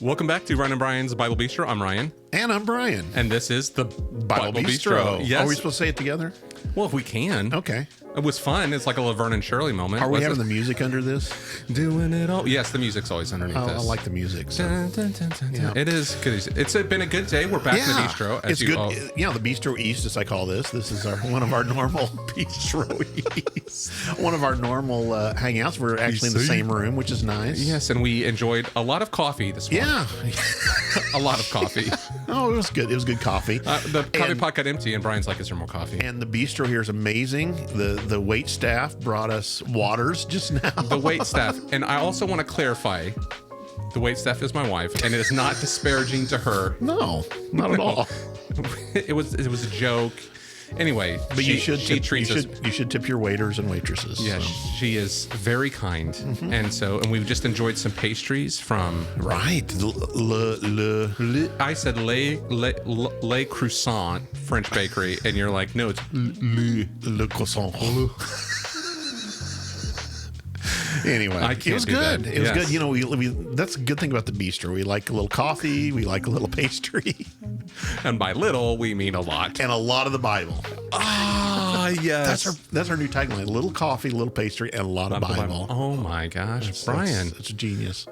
Welcome back to Ryan and Brian's Bible Bistro. I'm Ryan. And I'm Brian. And this is the Bible Bistro. Yes. Are we supposed to say it together? Well, if we can. Okay. It was fun. It's like a Laverne and Shirley moment. Are we having the music under this? Doing it all. Yes, the music's always underneath this. I like the music. So. Dun, dun, dun, dun, dun. Yeah. It is good. It's been a good day. We're back in the bistro. It's good. The Bistro East, as I call this. This is one of our normal Bistro East. One of our normal hangouts. We're actually in the same room, which is nice. Yes, and we enjoyed a lot of coffee this morning. Yeah. A lot of coffee. Oh, it was good. It was good coffee. The coffee pot got empty, and Brian's like, is there more coffee? And the bistro here is amazing. The wait staff brought us waters just now. The wait staff. And I also want to clarify, the wait staff is my wife, and it is not disparaging to her. No, not at all. It was a joke. Anyway, but you should tip your waiters and waitresses. Yeah, so. She is very kind, and we've just enjoyed some pastries from I said Le Croissant French Bakery, and you're like, no, it's Le Croissant. Anyway, it was good. It was good. You know, we that's a good thing about the bistro. We like a little coffee. We like a little pastry. And by little, we mean a lot. And a lot of the Bible. Ah, yes. That's our new tagline. A little coffee, a little pastry, and a lot of Bible. Oh, my gosh. Brian. It's a genius.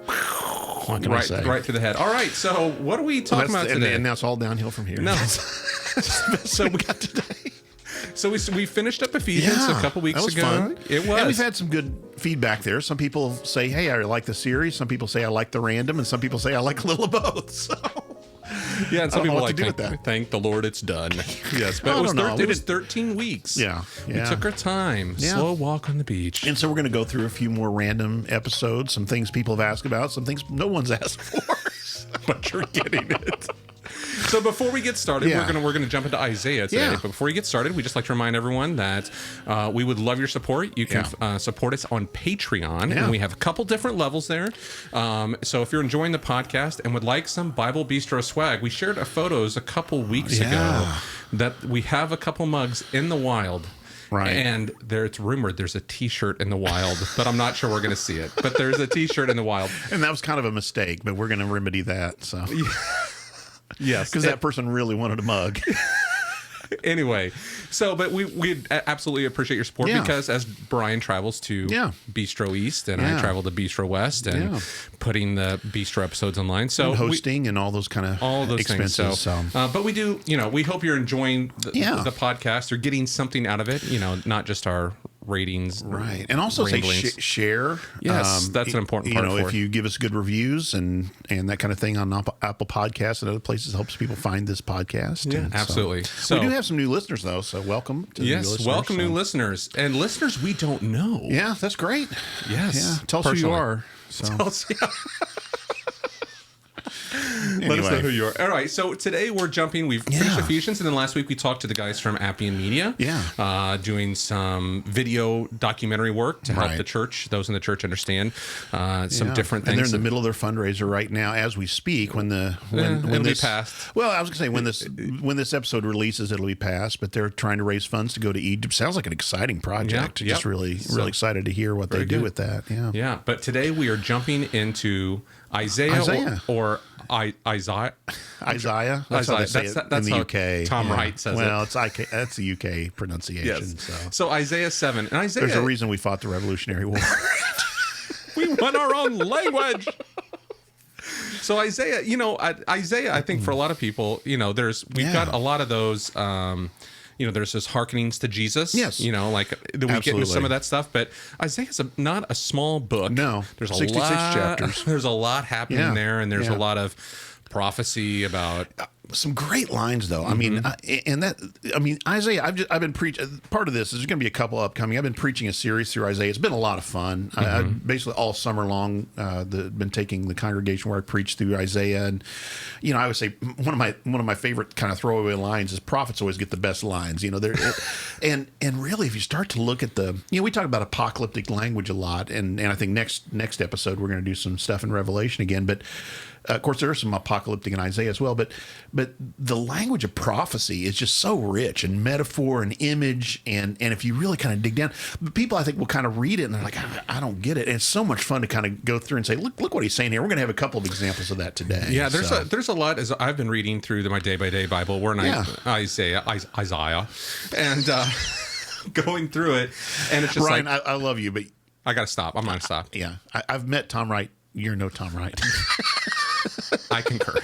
What can I say? Right through the head. All right, so what are we talking about today? And now it's all downhill from here. No. So we got today. So we finished up Ephesians a couple weeks ago. Fun. It was. And we've had some good feedback there. Some people say, hey, I like the series. Some people say I like the random. And some people say I like a little of both. So yeah, and some people like thank the Lord it's done. Yes, but it was 13 weeks. Yeah. We took our time. Yeah. Slow walk on the beach. And so we're going to go through a few more random episodes, some things people have asked about, some things no one's asked for. But you're getting it. So before we get started, we're gonna jump into Isaiah today. But before we get started, we just like to remind everyone that we would love your support. You can support us on Patreon, and we have a couple different levels there. So if you're enjoying the podcast and would like some Bible Bistro swag, we shared photos a couple weeks ago that we have a couple mugs in the wild. Right. And it's rumored there's a T-shirt in the wild, but I'm not sure we're going to see it. But there's a T-shirt in the wild. And that was kind of a mistake, but we're going to remedy that. So. Yes. Because that person really wanted a mug. Anyway, but we absolutely appreciate your support because as Brian travels to Bistro East and I travel to Bistro West and putting the Bistro episodes online, so and hosting and all those kind of expenses. Things. So. But we do, we hope you're enjoying the podcast or getting something out of it. Not just our ratings, right? And also say share. Yes, that's an important part. If you give us good reviews and that kind of thing on Apple Podcasts and other places, it helps people find this podcast. Yeah, absolutely. So we do have some new listeners though, so welcome to the new listeners. Welcome new listeners and listeners we don't know. Yeah, that's great. Yes, tell us who you are. So. Tell us, Let us know who you are. All right, so today we're jumping. We've finished Ephesians, and then last week we talked to the guys from Appian Media, doing some video documentary work to help the church, those in the church, understand some different things. And they're in the middle of their fundraiser right now as we speak. When it'll be passed. Well, I was going to say when this episode releases, it'll be passed. But they're trying to raise funds to go to Egypt. Sounds like an exciting project. Just really excited to hear what they do with that. Yeah. But today we are jumping into Isaiah. Or Isaiah. Isaiah. That's how they say it in the UK. Tom Wright says it. Well, that's the UK pronunciation. Yes. So Isaiah 7. And Isaiah. There's a reason we fought the Revolutionary War. We won our own language. So Isaiah, I think for a lot of people, we've got a lot of those. There's those hearkenings to Jesus. Yes. We get into some of that stuff. But Isaiah's not a small book. No. There's 66 chapters. There's a lot happening there, and there's a lot of prophecy about some great lines though. I mean, Isaiah, I've been preaching. Part of this is there's going to be a couple upcoming. I've been preaching a series through Isaiah. It's been a lot of fun. I basically all summer long been taking the congregation where I preach through Isaiah, and I would say one of my favorite kind of throwaway lines is prophets always get the best lines. And really, if you start to look at we talk about apocalyptic language a lot, and I think next episode we're going to do some stuff in Revelation again, but. Of course, there is some apocalyptic in Isaiah as well, but but the language of prophecy is just so rich and metaphor and image. And if you really kind of dig down, people I think will kind of read it and they're like, I don't get it. And it's so much fun to kind of go through and say, look what he's saying here. We're going to have a couple of examples of that today. Yeah, there's a lot. As I've been reading through my day-by-day Bible, we're in Isaiah, and going through it, and it's just Ryan, I love you, but I got to stop. I'm going to stop. Yeah, I've met Tom Wright. You're no Tom Wright. I concur.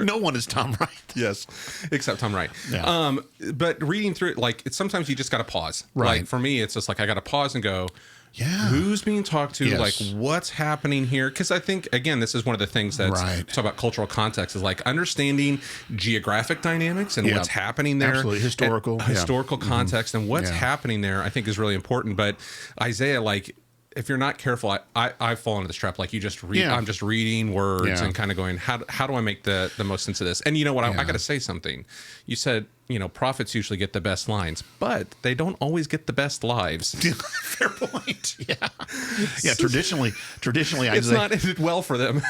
No one is Tom Wright. Yes, except Tom Wright. Yeah. But reading through it, sometimes you just got to pause. Right. Like for me, it's just like I got to pause and go, yeah, who's being talked to? Yes. Like, what's happening here? Because I think, again, this is one of the things that's talk about cultural context is like understanding geographic dynamics and what's happening there. Absolutely. Historical context and what's happening there, I think is really important. But Isaiah, like, if you're not careful, I fall into this trap. Like you just read, I'm just reading words and kind of going, how do I make the most sense of this? And you know what? I got to say something. You said, prophets usually get the best lines, but they don't always get the best lives. Fair point. Yeah. Traditionally, it's not ended well for them.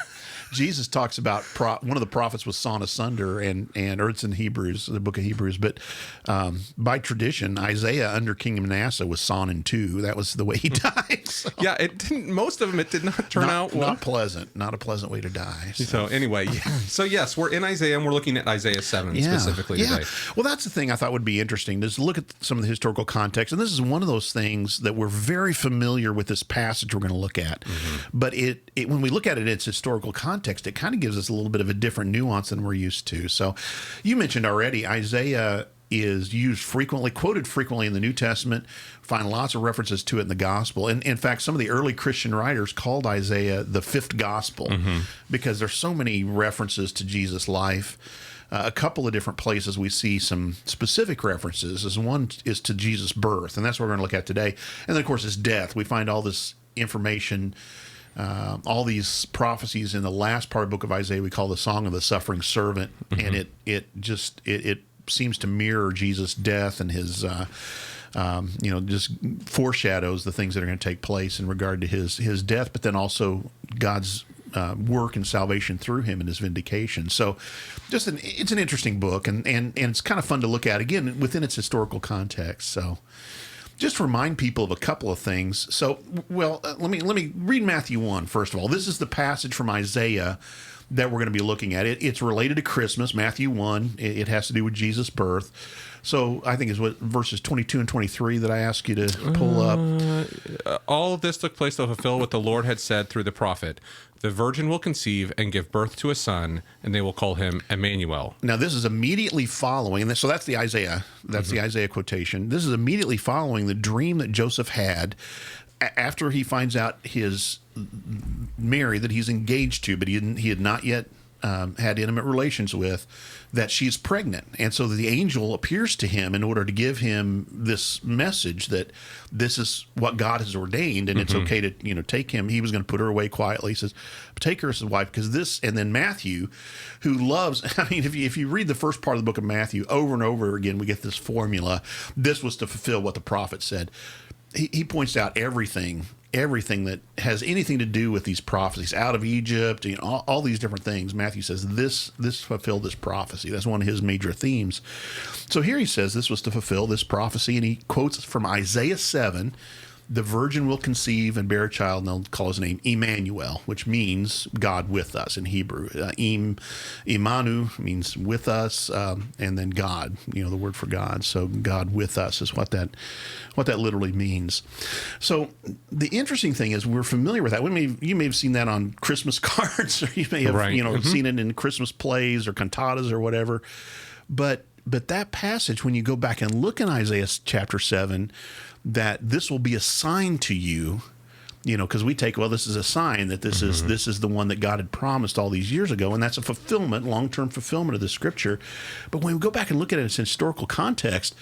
Jesus talks about one of the prophets was sawn asunder, or it's in Hebrews, the book of Hebrews. But by tradition, Isaiah under King Manasseh was sawn in two. That was the way he died. So. Yeah, it didn't. Most of them, it did not turn out well. Not pleasant. Not a pleasant way to die. So anyway, so yes, we're in Isaiah, and we're looking at Isaiah 7 specifically today. Well, that's the thing I thought would be interesting, is look at some of the historical context. And this is one of those things that we're very familiar with this passage we're going to look at. But it when we look at it, its historical context, it kind of gives us a little bit of a different nuance than we're used to. So you mentioned already, Isaiah is quoted frequently in the New Testament. Find lots of references to it in the gospel. And in fact, some of the early Christian writers called Isaiah the fifth gospel because there's so many references to Jesus' life. A couple of different places we see some specific references. One is to Jesus' birth, and that's what we're going to look at today. And then, of course, his death. We find all this information, all these prophecies in the last part of the book of Isaiah we call the Song of the Suffering Servant, and it seems to mirror Jesus' death and his, just foreshadows the things that are going to take place in regard to his death, but then also God's work and salvation through him and his vindication. So it's an interesting book, and it's kind of fun to look at, again, within its historical context. So just remind people of a couple of things. So, let me read Matthew 1, first of all. This is the passage from Isaiah that we're going to be looking at. It's related to Christmas, Matthew 1. It has to do with Jesus' birth. So I think it's verses 22 and 23 that I ask you to pull up. All of this took place to fulfill what the Lord had said through the prophet. The virgin will conceive and give birth to a son, and they will call him Immanuel. Now, this is immediately following, so that's the Isaiah. That's the Isaiah quotation. This is immediately following the dream that Joseph had after he finds out his Mary that he's engaged to, but he had not yet had intimate relations with, that she's pregnant. And so the angel appears to him in order to give him this message that this is what God has ordained, and it's okay to take him. He was going to put her away quietly. He says, take her as his wife, because this. And then Matthew, who loves, if you read the first part of the book of Matthew over and over again, we get this formula. This was to fulfill what the prophet said. He points out everything that has anything to do with these prophecies, out of Egypt, all these different things. Matthew says this fulfilled this prophecy. That's one of his major themes. So here he says this was to fulfill this prophecy, and he quotes from Isaiah 7. The virgin will conceive and bear a child, and they'll call his name Immanuel, which means God with us in Hebrew. Imanu means with us, and then God, the word for God. So God with us is what that literally means. So the interesting thing is we're familiar with that. You may have seen that on Christmas cards, or you may have seen it in Christmas plays or cantatas or whatever. But that passage, when you go back and look in Isaiah chapter 7, that this will be a sign to you, because we take, this is a sign that this is the one that God had promised all these years ago, and that's a fulfillment, long-term fulfillment of the scripture. But when we go back and look at it in its historical context,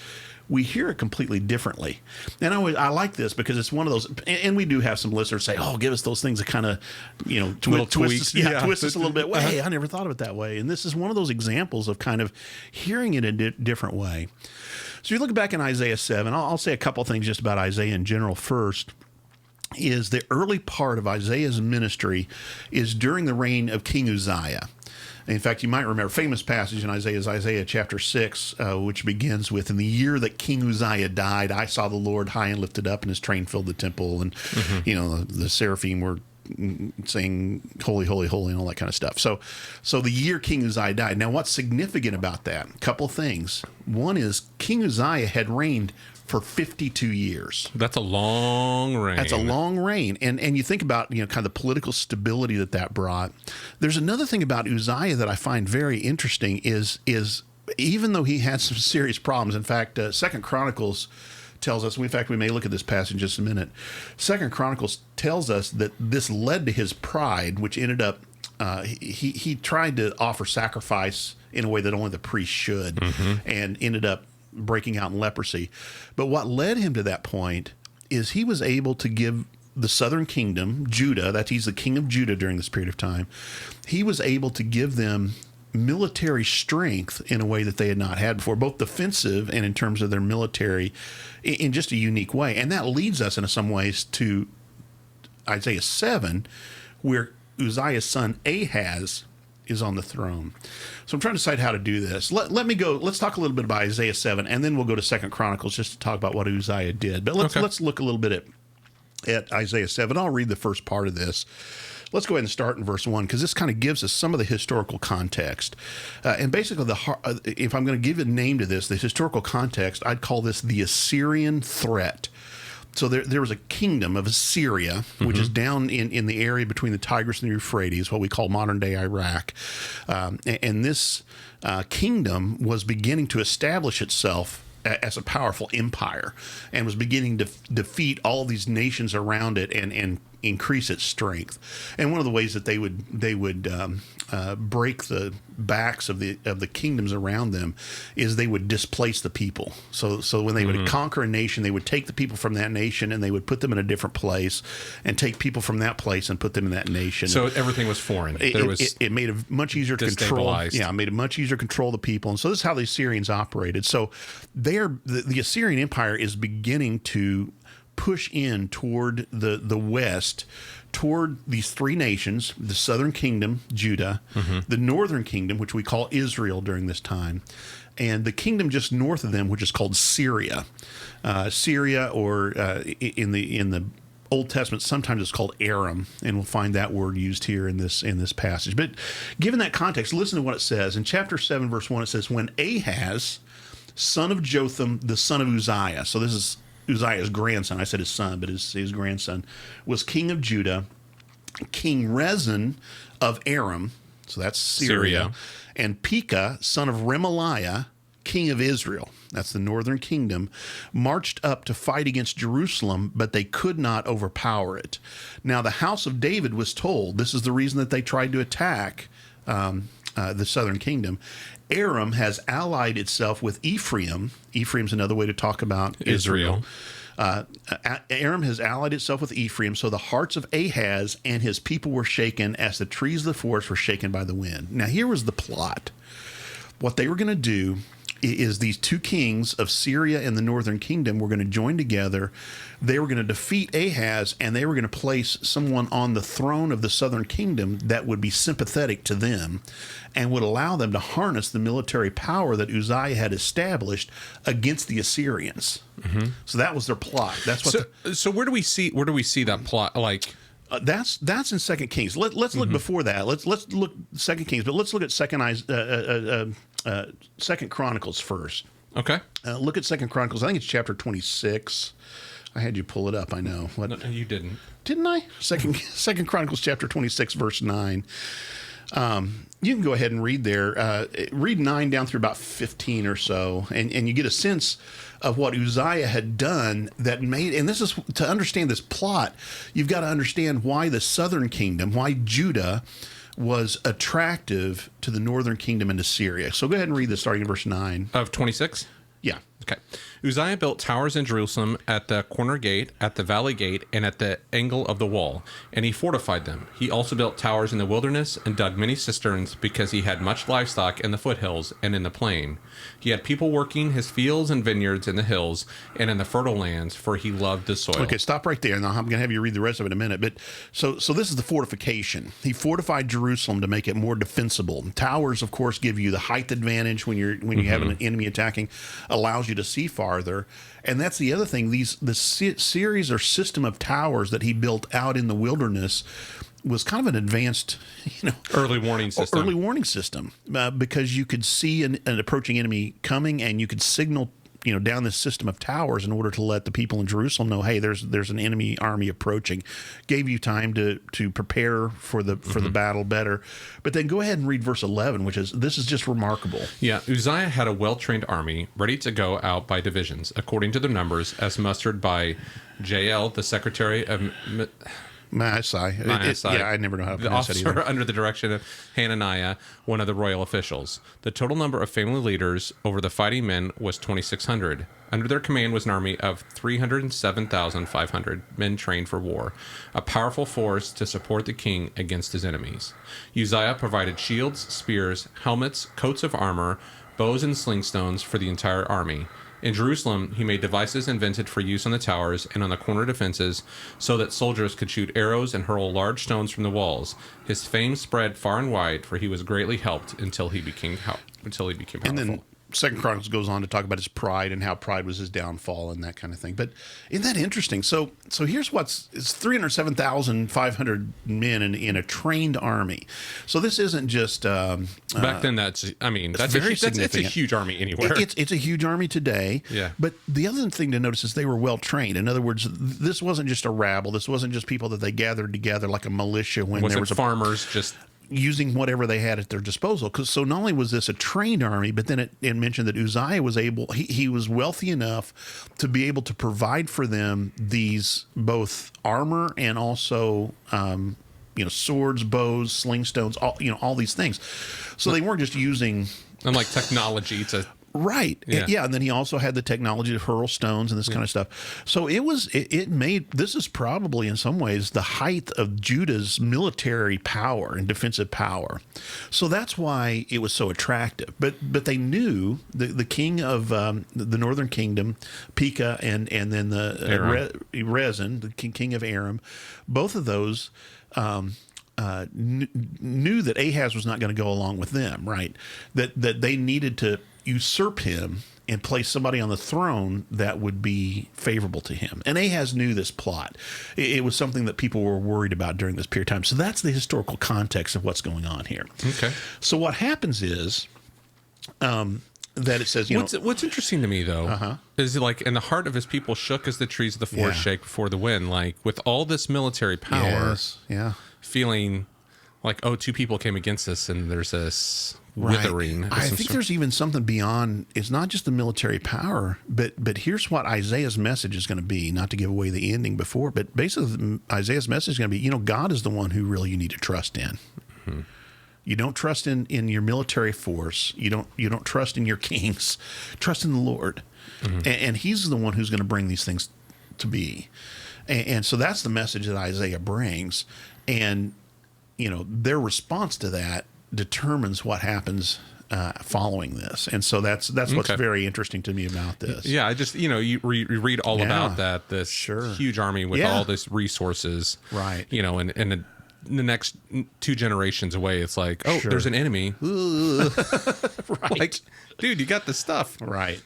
we hear it completely differently. And I like this because it's one of those, and we do have some listeners say, give us those things that kind of, twist us a little bit. Well, hey, I never thought of it that way. And this is one of those examples of kind of hearing it in a different way. So you look back in Isaiah 7, I'll say a couple things just about Isaiah in general first, is the early part of Isaiah's ministry is during the reign of King Uzziah. In fact, you might remember a famous passage in Isaiah is Isaiah chapter 6, which begins with, "In the year that King Uzziah died, I saw the Lord high and lifted up, and his train filled the temple." And, the seraphim were saying, "Holy, holy, holy," and all that kind of stuff. So the year King Uzziah died. Now, what's significant about that? A couple things. One is King Uzziah had reigned for 52 years. That's a long reign. That's a long reign. And you think about, kind of the political stability that brought. There's another thing about Uzziah that I find very interesting is even though he had some serious problems, in fact, Second Chronicles tells us, in fact, we may look at this passage in just a minute. Second Chronicles tells us that this led to his pride, which ended up, he tried to offer sacrifice in a way that only the priest should, and ended up breaking out in leprosy. But what led him to that point is he was able to give the southern kingdom, Judah, he's the king of Judah during this period of time, he was able to give them military strength in a way that they had not had before, both defensive and in terms of their military, in just a unique way. And that leads us in some ways to Isaiah 7, where Uzziah's son Ahaz is on the throne. So I'm trying to decide how to do this. Let's talk a little bit about Isaiah 7, and then we'll go to Second Chronicles just to talk about what Uzziah did. But let's look a little bit at Isaiah 7. I'll read the first part of this. Let's go ahead and start in verse 1, because this kind of gives us some of the historical context. And basically, if I'm going to give a name to this, the historical context, I'd call this the Assyrian threat. So there was a kingdom of Assyria, which is down in the area between the Tigris and the Euphrates, what we call modern-day Iraq. And this kingdom was beginning to establish itself as a powerful empire, and was beginning to defeat all these nations around it and increase its strength. And one of the ways that they would break the backs of the kingdoms around them is they would displace the people. So when they would conquer a nation, they would take the people from that nation and they would put them in a different place, and take people from that place and put them in that nation. So everything was foreign. It made it much easier to control. Yeah, it made it much easier to control the people. And so this is how the Assyrians operated. So the Assyrian Empire is beginning to push in toward the west, toward these three nations: the southern kingdom, Judah, the northern kingdom, which we call Israel during this time, and the kingdom just north of them, which is called Syria. Syria, or in the Old Testament, sometimes it's called Aram, and we'll find that word used here in this passage. But given that context, listen to what it says. In chapter 7, verse 1, it says, "When Ahaz, son of Jotham, the son of Uzziah," so this is Uzziah's grandson, I said his son, but his grandson, "was king of Judah, King Rezin of Aram," so that's Syria, "and Pekah, son of Remaliah, king of Israel," that's the northern kingdom, "marched up to fight against Jerusalem, but they could not overpower it. Now the house of David was told," this is the reason that they tried to attack the southern kingdom, "Aram has allied itself with Ephraim." Ephraim's another way to talk about Israel. "Aram has allied itself with Ephraim, so the hearts of Ahaz and his people were shaken as the trees of the forest were shaken by the wind." Now here was the plot. What they were going to do is these two kings of Syria and the northern kingdom were going to join together. They were going to defeat Ahaz, and they were going to place someone on the throne of the southern kingdom that would be sympathetic to them and would allow them to harness the military power that Uzziah had established against the Assyrians. So that was their plot. That's what. So where do we see that plot? Like that's in Second Kings. Let's look before that. Let's look Second Kings, but let's look at Second Chronicles first. Okay. Look at Second Chronicles. I think it's chapter 26. I had you pull it up. I know. What? No, you didn't. Didn't I? Second Chronicles chapter 26, verse 9. You can go ahead and read there. Read 9 down through about 15 or so, and you get a sense of what Uzziah had done that made, and this is, to understand this plot, you've got to understand why the southern kingdom, why Judah was attractive to the northern kingdom and to Syria. So go ahead and read this starting in verse 9. Of 26? Yeah. Okay. Uzziah built towers in Jerusalem at the corner gate, at the valley gate, and at the angle of the wall, and he fortified them. He also built towers in the wilderness and dug many cisterns because he had much livestock in the foothills and in the plain. He had people working his fields and vineyards in the hills and in the fertile lands, for he loved the soil. Okay, stop right there. Now I'm going to have you read the rest of it in a minute. But so this is the fortification. He fortified Jerusalem to make it more defensible. Towers, of course, give you the height advantage when you have an enemy attacking, allows you to see farther. And that's the other thing. The series or system of towers that he built out in the wilderness was kind of an advanced, early warning system. Because you could see an approaching enemy coming, and you could signal down this system of towers in order to let the people in Jerusalem know, hey, there's an enemy army approaching. Gave you time to prepare for the battle better. But then go ahead and read verse 11, this is just remarkable. Yeah, Uzziah had a well-trained army ready to go out by divisions, according to their numbers, as mustered by Jael, the secretary of Maasai. Yeah, I never know how to pronounce it either. The officer under the direction of Hananiah, one of the royal officials. The total number of family leaders over the fighting men was 2,600. Under their command was an army of 307,500 men trained for war, a powerful force to support the king against his enemies. Uzziah provided shields, spears, helmets, coats of armor, bows and sling stones for the entire army. In Jerusalem, he made devices invented for use on the towers and on the corner defenses so that soldiers could shoot arrows and hurl large stones from the walls. His fame spread far and wide, for he was greatly helped until he became powerful. And then Second Chronicles goes on to talk about his pride and how pride was his downfall and that kind of thing. But isn't that interesting? So here's it's 307,500 men in a trained army. So this isn't just back then. That's very significant. It's a huge army anywhere. It's a huge army today. Yeah. But the other thing to notice is they were well trained. In other words, this wasn't just a rabble. This wasn't just people that they gathered together like a militia when there was farmers just using whatever they had at their disposal. So not only was this a trained army, but then it mentioned that Uzziah was he was wealthy enough to be able to provide for them these both armor and also swords, bows, sling stones, all these things. So they weren't just using technology to. Right. Yeah. And then he also had the technology to hurl stones and this kind of stuff. So this is probably in some ways the height of Judah's military power and defensive power. So that's why it was so attractive. But they knew the king of the northern kingdom, Pekah, and then the Rezin, the king of Aram, both of those knew that Ahaz was not going to go along with them, right? That they needed to usurp him and place somebody on the throne that would be favorable to him. And Ahaz knew this plot. It was something that people were worried about during this period of time. So that's the historical context of what's going on here. Okay. So what happens is that it says, what's interesting to me, though, is and the heart of his people shook as the trees of the forest shake before the wind. With all this military power, feeling like, two people came against us and there's this withering. Right. I think there's even something beyond. It's not just the military power, but here's what Isaiah's message is going to be. Not to give away the ending before, but basically Isaiah's message is going to be, God is the one who really you need to trust in. Mm-hmm. You don't trust in your military force. You don't trust in your kings. Trust in the Lord, and He's the one who's going to bring these things to be. And so that's the message that Isaiah brings, and their response to that determines what happens following this. And so that's what's very interesting to me about this. Yeah, I just, you read all about that, this huge army with all this resources. Right. And the next 2 generations away, it's like, there's an enemy. Right. Dude, you got the stuff. Right.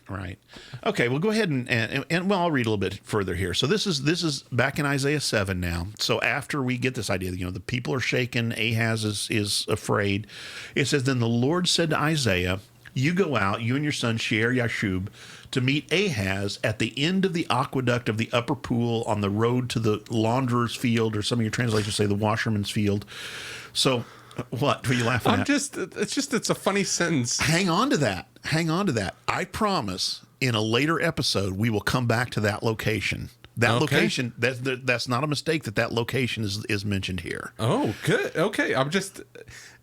Okay, well, go ahead and I'll read a little bit further here. So this is back in Isaiah 7 now. So after we get this idea, the people are shaken, Ahaz is afraid. It says, then the Lord said to Isaiah, you go out, you and your son Shear Yashub, to meet Ahaz at the end of the aqueduct of the upper pool on the road to the launderer's field, or some of your translations say the washerman's field. So what are you laughing at? It's a funny sentence. Hang on to that. I promise in a later episode, we will come back to that location. Location, that's not a mistake that location is mentioned here. Oh, good. Okay.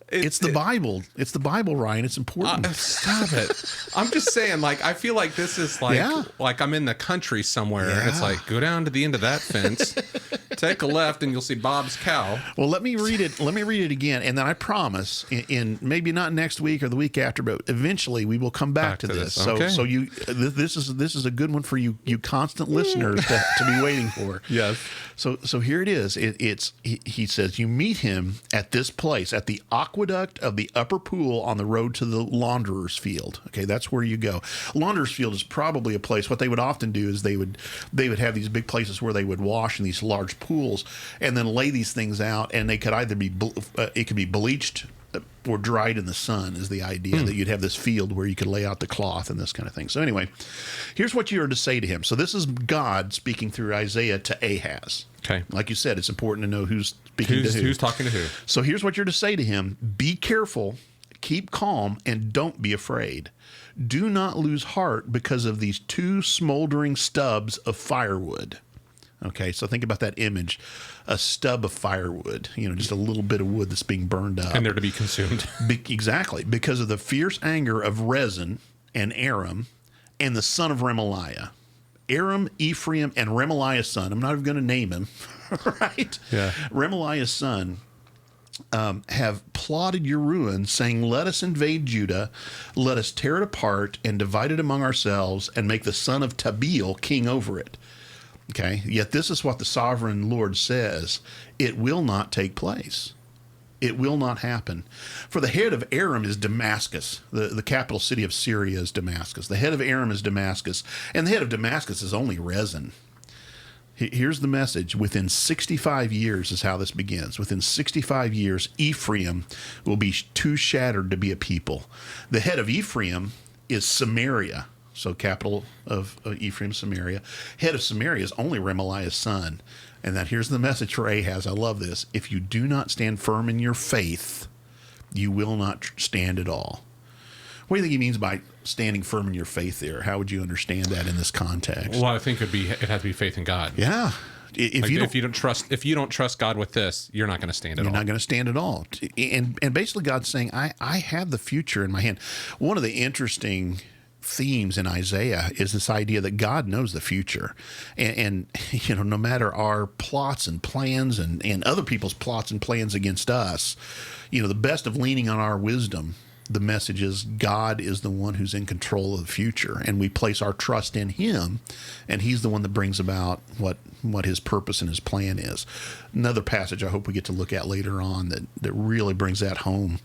It's the Bible. It's the Bible, Ryan. It's important. Stop it. I'm just saying, like, I feel like this is like I'm in the country somewhere. And it's like, go down to the end of that fence, take a left, and you'll see Bob's cow. Well, let me read it. Let me read it again. And then I promise, in maybe not next week or the week after, but eventually we will come back to this. Okay. So this is a good one for you constant listeners to be waiting for. Yes. So here it is. He says, you meet him at this place, at the aqueduct of the upper pool on the road to the launderer's field. Okay, that's where you go. Launderer's field is probably a place. What they would often do is they would have these big places where they would wash in these large pools and then lay these things out, and they could either be it could be bleached or dried in the sun is the idea, that you'd have this field where you could lay out the cloth and this kind of thing. So anyway, here's what you are to say to him. So this is God speaking through Isaiah to Ahaz. Okay. Like you said, it's important to know who's speaking to who. Who's talking to who. So here's what you're to say to him. Be careful, keep calm, and don't be afraid. Do not lose heart because of these two smoldering stubs of firewood. Okay, so think about that image, a stub of firewood, just a little bit of wood that's being burned up. And they're to be consumed. Exactly, because of the fierce anger of Rezin and Aram and the son of Remaliah. Aram, Ephraim, and Remaliah's son. I'm not even going to name him, right? Yeah. Remaliah's son have plotted your ruin, saying, let us invade Judah, let us tear it apart and divide it among ourselves and make the son of Tabeel king over it. Okay, yet this is what the sovereign Lord says. It will not take place. It will not happen. For the head of Aram is Damascus. The capital city of Syria is Damascus. The head of Aram is Damascus. And the head of Damascus is only Rezin. Here's the message. Within 65 years is how this begins. Within 65 years, Ephraim will be too shattered to be a people. The head of Ephraim is Samaria. So capital of Ephraim, Samaria. Head of Samaria is only Remaliah's son. And that here's the message for Ahaz. I love this. If you do not stand firm in your faith, you will not stand at all. What do you think he means by standing firm in your faith there? How would you understand that in this context? Well, I think it has to be faith in God. Yeah. If you don't trust God with this, you're not going to stand at all. You're not going to stand at all. And basically God's saying, I have the future in my hand. One of the interesting themes in Isaiah is this idea that God knows the future, and no matter our plots and plans and other people's plots and plans against us, the best of leaning on our wisdom, the message is God is the one who's in control of the future, and we place our trust in him, and he's the one that brings about what his purpose and his plan is. Another passage I hope we get to look at later on that really brings that home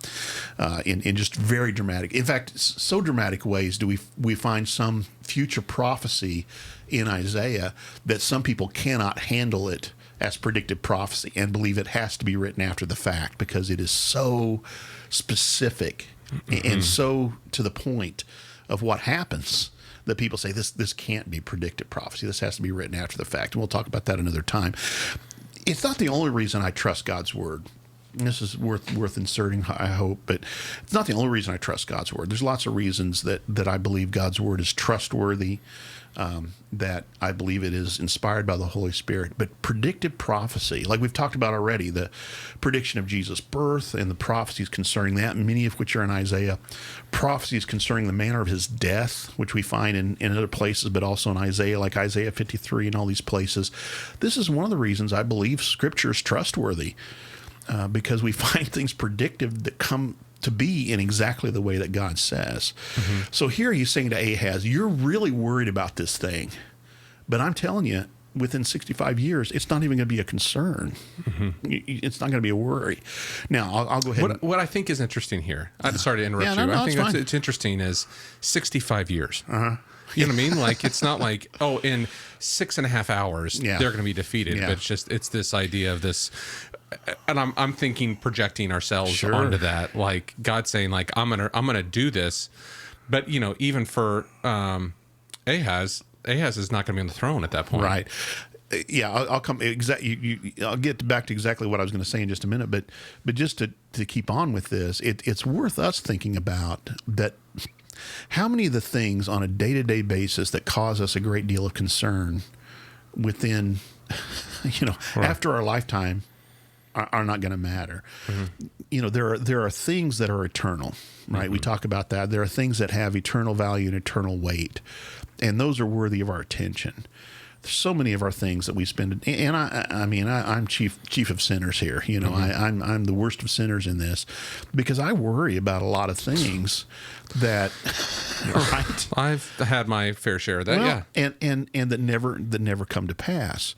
in just very dramatic, in fact, so dramatic ways do we find some future prophecy in Isaiah that some people cannot handle it as predicted prophecy and believe it has to be written after the fact because it is so specific and so to the point of what happens that people say this can't be predicted prophecy. This has to be written after the fact. And we'll talk about that another time. It's not the only reason I trust God's word. This is worth inserting, I hope, but it's not the only reason I trust God's word. There's lots of reasons that I believe God's word is trustworthy, that I believe it is inspired by the Holy Spirit. But predictive prophecy, like we've talked about already, the prediction of Jesus' birth and the prophecies concerning that, many of which are in Isaiah, prophecies concerning the manner of his death, which we find in other places, but also in Isaiah, like Isaiah 53 and all these places. This is one of the reasons I believe Scripture is trustworthy, because we find things predictive that come to be in exactly the way that God says. Mm-hmm. So here he's saying to Ahaz, you're really worried about this thing, but I'm telling you, within 65 years, it's not even going to be a concern. Mm-hmm. It's not going to be a worry. Now, I'll go ahead. What I think is interesting here, I'm sorry to interrupt you. I think it's interesting is 65 years. Uh-huh. You know what I mean? Like, it's not like, in 6.5 hours, they're going to be defeated. Yeah. But it's this idea of this, and I'm thinking projecting ourselves onto that. Like, God saying, like, I'm gonna do this. But, even for Ahaz is not going to be on the throne at that point. Right. Yeah, I'll come I'll get back to exactly what I was going to say in just a minute, but just to keep on with this, it's worth us thinking about that. How many of the things on a day-to-day basis that cause us a great deal of concern within, after our lifetime, are not going to matter. You know, there are things that are eternal, right? We talk about that. There are things that have eternal value and eternal weight, and those are worthy of our attention. There's so many of our things that we spend, and I'm chief of sinners here. You know, I'm the worst of sinners in this, because I worry about a lot of things that, right? I've had my fair share of that, well, and that never come to pass,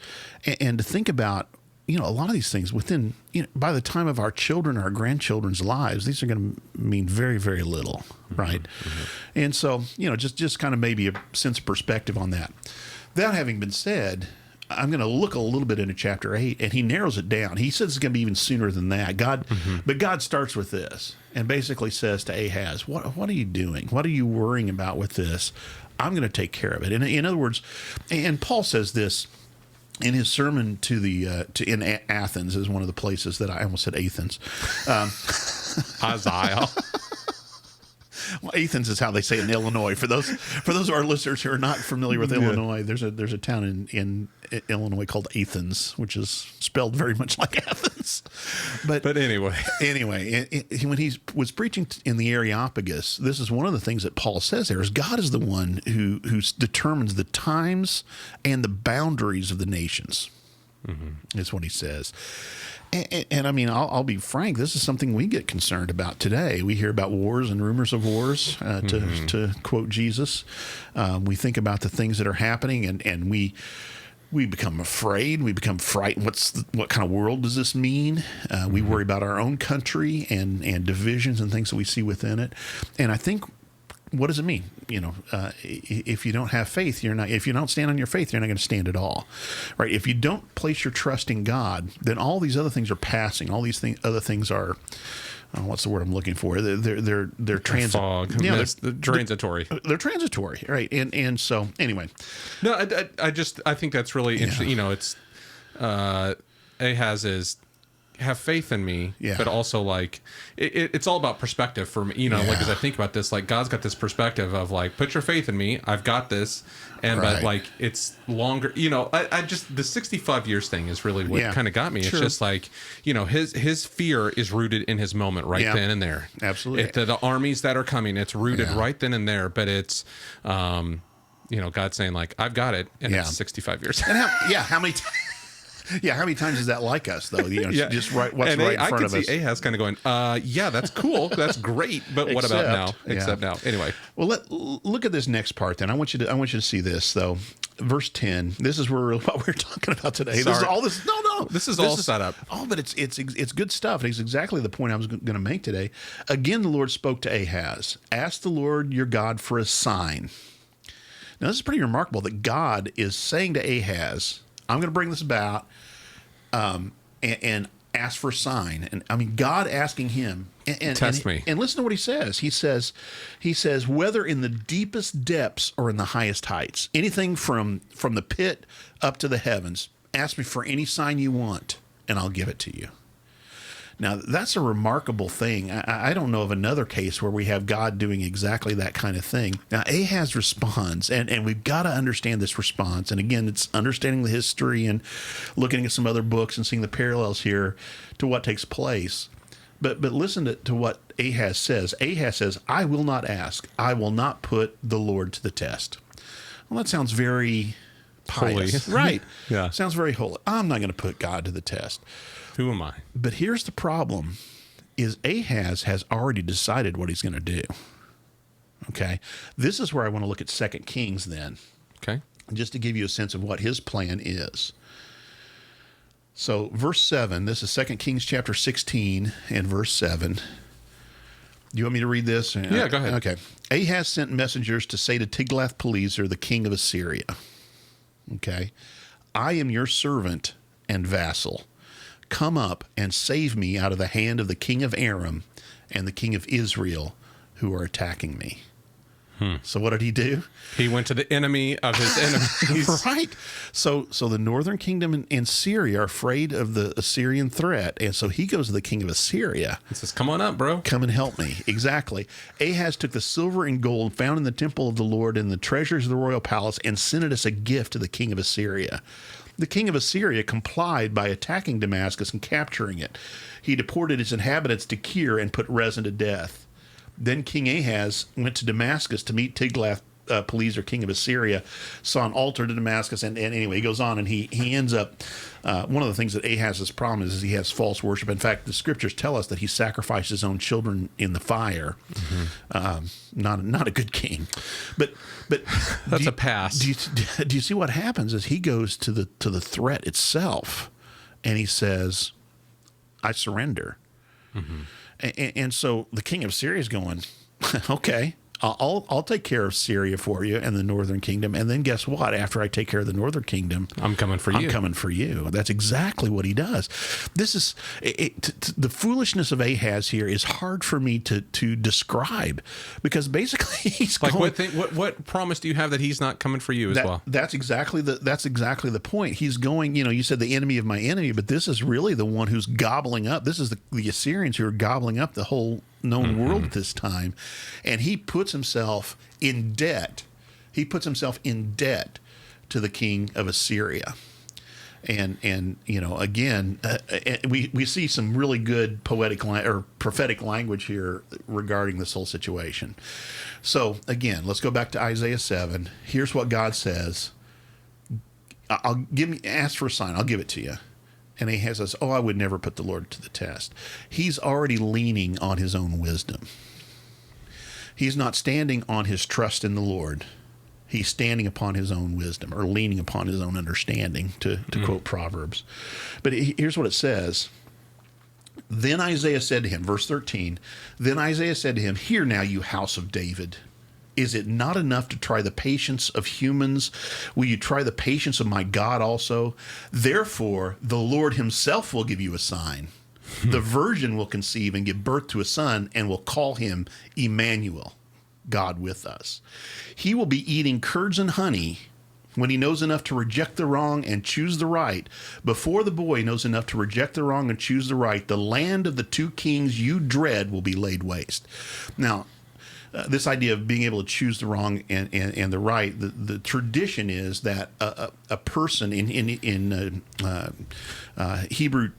and to think about, you know, a lot of these things within, you know, by the time of our children, our grandchildren's lives, these are going to mean very, very little, right? And so, you know, just kind of maybe a sense of perspective on that. That having been said, I'm going to look a little bit into chapter 8, and he narrows it down. He says it's going to be even sooner than that. But God starts with this and basically says to Ahaz, what are you doing? What are you worrying about with this? I'm going to take care of it. And in other words, and Paul says this in his sermon in Athens, is one of the places that I almost said Athens. Isaiah. Well, Athens is how they say it in Illinois. For those of our listeners who are not familiar with Illinois, there's a town in Illinois called Athens, which is spelled very much like Athens. But anyway, when he was preaching in the Areopagus, this is one of the things that Paul says there is God is the one who determines the times and the boundaries of the nations. Is what he says. And I mean, I'll be frank, this is something we get concerned about today. We hear about wars and rumors of wars, to quote Jesus. We think about the things that are happening, and we become afraid. We become frightened. What kind of world does this mean? We worry about our own country and divisions and things that we see within it. And I think, what does it mean? You know, if you don't have faith, if you don't stand on your faith, you're not going to stand at all, right? If you don't place your trust in God, then all these other things are passing. All these other things are, what's the word I'm looking for? They're fog. Yeah, they're transitory. They're transitory, right? And so anyway, no, I think that's really interesting. You know, it's Ahaz is, have faith in me, but also like it's all about perspective for me. You know, like as I think about this, like God's got this perspective of like, put your faith in me, I've got this, and but like it's longer. You know, I just the 65 years thing is really what kind of got me. It's just like, you know, his fear is rooted in his moment right then and there. Absolutely, the armies that are coming, it's rooted right then and there. But it's you know, God saying like, I've got it, and it's 65 years. And how many? Yeah, how many times is that like us, though? You know, just what's right in front of us. I could see Ahaz kind of going, yeah, that's cool, that's great, but what about now? Except now. Anyway. Well, look at this next part then. I want you to see this, though. Verse 10. This is what we're talking about today. Sorry. This is all this. No. This is all set up. Oh, but it's good stuff. It's exactly the point I was going to make today. Again, the Lord spoke to Ahaz. Ask the Lord your God for a sign. Now, this is pretty remarkable that God is saying to Ahaz, I'm going to bring this about, and ask for a sign. And I mean, God asking him, and test me. And listen to what he says. He says, whether in the deepest depths or in the highest heights, anything from the pit up to the heavens, ask me for any sign you want, and I'll give it to you. Now, that's a remarkable thing. I don't know of another case where we have God doing exactly that kind of thing. Now, Ahaz responds, and we've got to understand this response. And again, it's understanding the history and looking at some other books and seeing the parallels here to what takes place. But listen to what Ahaz says. Ahaz says, I will not ask. I will not put the Lord to the test. Well, that sounds very pious. Holy. Right. Yeah. Sounds very holy. I'm not going to put God to the test. Who am I? But here's the problem, is Ahaz has already decided what he's going to do. Okay? This is where I want to look at 2 Kings then. Okay. Just to give you a sense of what his plan is. So verse 7, this is 2 Kings chapter 16 and verse 7. Do you want me to read this? Yeah, go ahead. Okay. Ahaz sent messengers to say to Tiglath-Pileser, the king of Assyria, okay, I am your servant and vassal. Come up and save me out of the hand of the king of Aram and the king of Israel who are attacking me. So what did he do? He went to the enemy of his enemies. Right. So the northern kingdom and Syria are afraid of the Assyrian threat, and so he goes to the king of Assyria. He says, come on up, bro. Come and help me. Exactly. Ahaz took the silver and gold found in the temple of the Lord and the treasures of the royal palace and sent it as a gift to the king of Assyria. The king of Assyria complied by attacking Damascus and capturing it. He deported its inhabitants to Kir and put Rezin to death. Then King Ahaz went to Damascus to meet Tiglath-Pileser, king of Assyria, saw an altar to Damascus, and anyway, he goes on, and he ends up, one of the things that Ahaz's problem is he has false worship. In fact, the scriptures tell us that he sacrificed his own children in the fire. Not a good king. But that's a pass. Do you see what happens is he goes to the threat itself, and he says, I surrender. And so the king of Syria is going, okay, I'll take care of Syria for you and the northern kingdom. And then guess what? After I take care of the northern kingdom, I'm coming for you. I'm coming for you. That's exactly what he does. This is the foolishness of Ahaz here is hard for me to describe, because basically he's like, what promise do you have that he's not coming for you as well? That's exactly the point. He's going, you said the enemy of my enemy, but this is really the one who's gobbling up. This is the Assyrians who are gobbling up the whole known world at this time, and he puts himself in debt. He puts himself in debt to the king of Assyria, and again, we see some really good poetic or prophetic language here regarding this whole situation. So again, let's go back to Isaiah 7. Here's what God says: ask for a sign, I'll give it to you. And Ahaz says, I would never put the Lord to the test. He's already leaning on his own wisdom. He's not standing on his trust in the Lord. He's standing upon his own wisdom, or leaning upon his own understanding, to quote Proverbs. But here's what it says. Then Isaiah said to him, verse 13, then Isaiah said to him, hear now, you house of David. Is it not enough to try the patience of humans? Will you try the patience of my God also? Therefore, the Lord himself will give you a sign. The virgin will conceive and give birth to a son, and will call him Immanuel, God with us. He will be eating curds and honey when he knows enough to reject the wrong and choose the right. Before the boy knows enough to reject the wrong and choose the right, the land of the two kings you dread will be laid waste. Now, this idea of being able to choose the wrong and the right, the tradition is that a person in Hebrew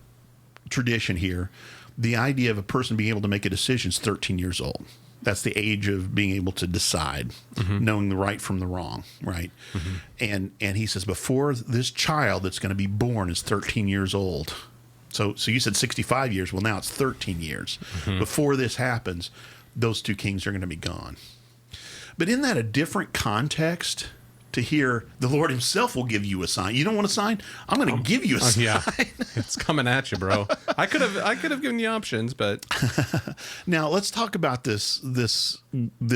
tradition here, the idea of a person being able to make a decision is 13 years old. That's the age of being able to decide, knowing the right from the wrong, right? And he says, before this child that's going to be born is 13 years old. So you said 65 years. Well, now it's 13 years. Before this happens, those two kings are going to be gone. But isn't that a different context to hear the Lord himself will give you a sign? You don't want a sign? I'm going to give you a sign. Yeah, it's coming at you, bro. I could have given you options, but now let's talk about this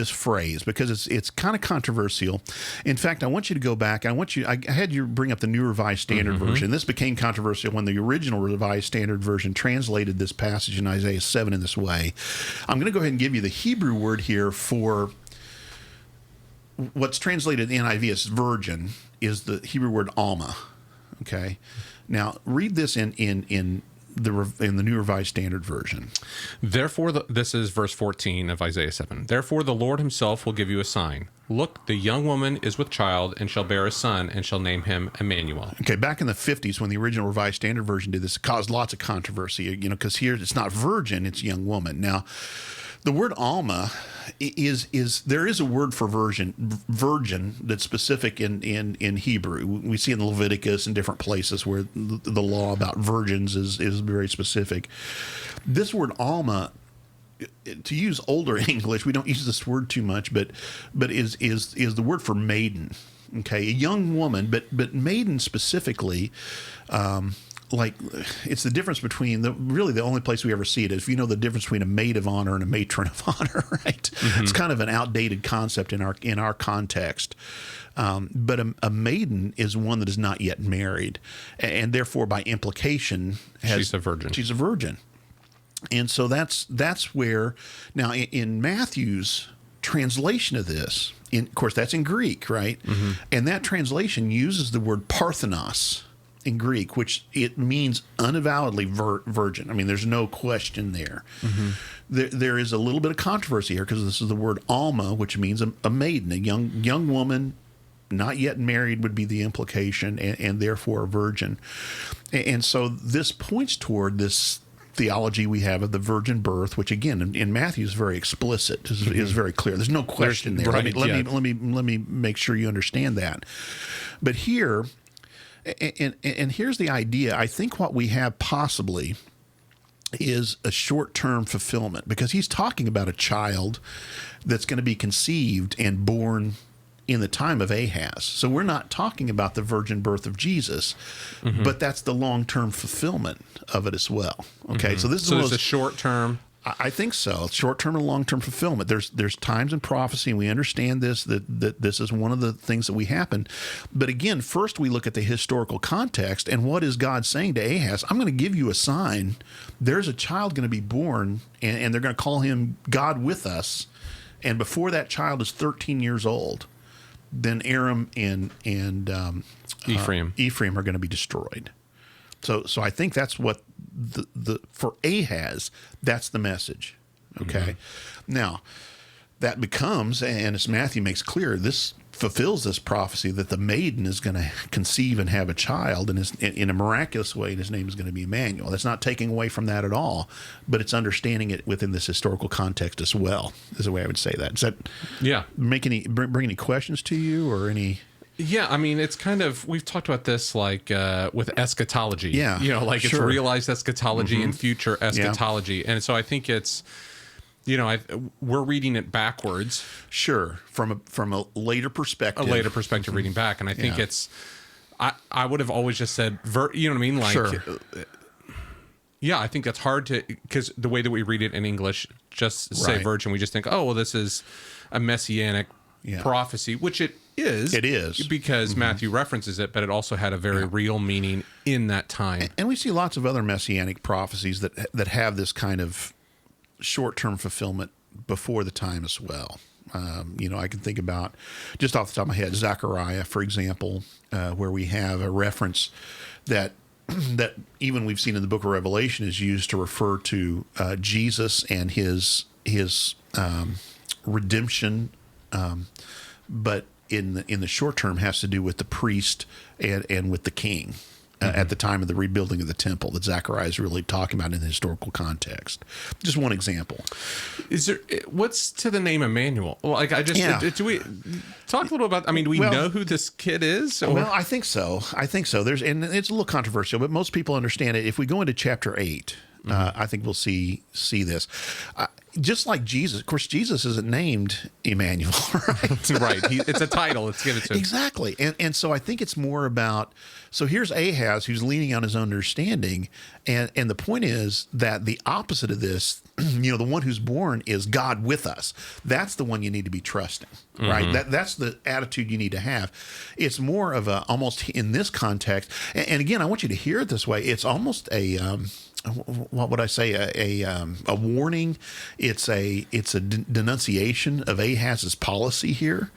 phrase, because it's kind of controversial. In fact, I want you to go back. I had you bring up the New Revised Standard Version. This became controversial when the original Revised Standard Version translated this passage in Isaiah 7 in this way. I'm going to go ahead and give you the Hebrew word here for what's translated in NIV as virgin is the Hebrew word alma. Okay, now read this in the New Revised Standard Version. Therefore, this is verse 14 of Isaiah 7. Therefore, the Lord himself will give you a sign. Look, the young woman is with child and shall bear a son and shall name him Immanuel. Okay, back in the 50s when the original Revised Standard Version did this, it caused lots of controversy, because here it's not virgin, it's young woman. Now, the word alma is there is a word for virgin that's specific in Hebrew. We see in Leviticus and different places where the law about virgins is very specific. This word alma, to use older English, we don't use this word too much, but is the word for maiden. Okay, a young woman, but maiden specifically. Like, it's the difference between really the only place we ever see it is if you know the difference between a maid of honor and a matron of honor, right? It's kind of an outdated concept in our context. But a maiden is one that is not yet married, and therefore by implication she's a virgin. She's a virgin, and so that's where now in Matthew's translation of this, of course that's in Greek, right? And that translation uses the word parthenos in Greek, which it means unavowedly virgin. I mean, there's no question there. There is a little bit of controversy here because this is the word alma, which means a maiden, a young woman not yet married would be the implication, and therefore a virgin. And so this points toward this theology we have of the virgin birth, which again in Matthew is very explicit, is very clear. There's no question there. Right, let me make sure you understand that. But here, and here's the idea. I think what we have possibly is a short-term fulfillment, because he's talking about a child that's going to be conceived and born in the time of Ahaz. So we're not talking about the virgin birth of Jesus, but that's the long-term fulfillment of it as well. Okay, so this is there's a short-term. I think so. Short-term and long-term fulfillment. There's times in prophecy, and we understand this, that this is one of the things that we happen. But again, first we look at the historical context, and what is God saying to Ahaz? I'm going to give you a sign. There's a child going to be born, and they're going to call him God with us. And before that child is 13 years old, then Aram and Ephraim are going to be destroyed. So I think that's what the for Ahaz, that's the message. Okay. Now that becomes, and as Matthew makes clear, this fulfills this prophecy that the maiden is going to conceive and have a child, and in a miraculous way, and his name is going to be Immanuel. That's not taking away from that at all, but it's understanding it within this historical context as well, is the way I would say that. Does that bring any questions to you, or any? Yeah, I mean, it's kind of, we've talked about this like with eschatology. Yeah, like it's realized eschatology and future eschatology. Yeah. And so I think it's, we're reading it backwards. Sure, from a later perspective. A later perspective reading back. And I think it's, I would have always just said, you know what I mean? Like, yeah, I think that's hard to, because the way that we read it in English, just say virgin, we just think, oh, well, this is a messianic prophecy, which it is. It is. Because Matthew references it, but it also had a very real meaning in that time. And we see lots of other messianic prophecies that have this kind of short-term fulfillment before the time as well. I can think about, just off the top of my head, Zechariah, for example, where we have a reference that even we've seen in the book of Revelation is used to refer to Jesus and his redemption, but in the short term has to do with the priest and with the king at the time of the rebuilding of the temple that Zechariah is really talking about in the historical context. Just one example. What's to the name Immanuel? Like, do we talk a little about, do we know who this kid is? Or? Well, I think so. And it's a little controversial, but most people understand it. If we go into chapter 8, I think we'll see this. Just like Jesus, of course, Jesus isn't named Immanuel, right? Right. It's a title. It's given to him. Exactly. And so I think it's more about, so here's Ahaz who's leaning on his understanding. And the point is that the opposite of this, the one who's born is God with us. That's the one you need to be trusting, right? That's the attitude you need to have. It's more of a, almost in this context. And again, I want you to hear it this way. It's almost what would I say? A warning. It's a denunciation of Ahaz's policy here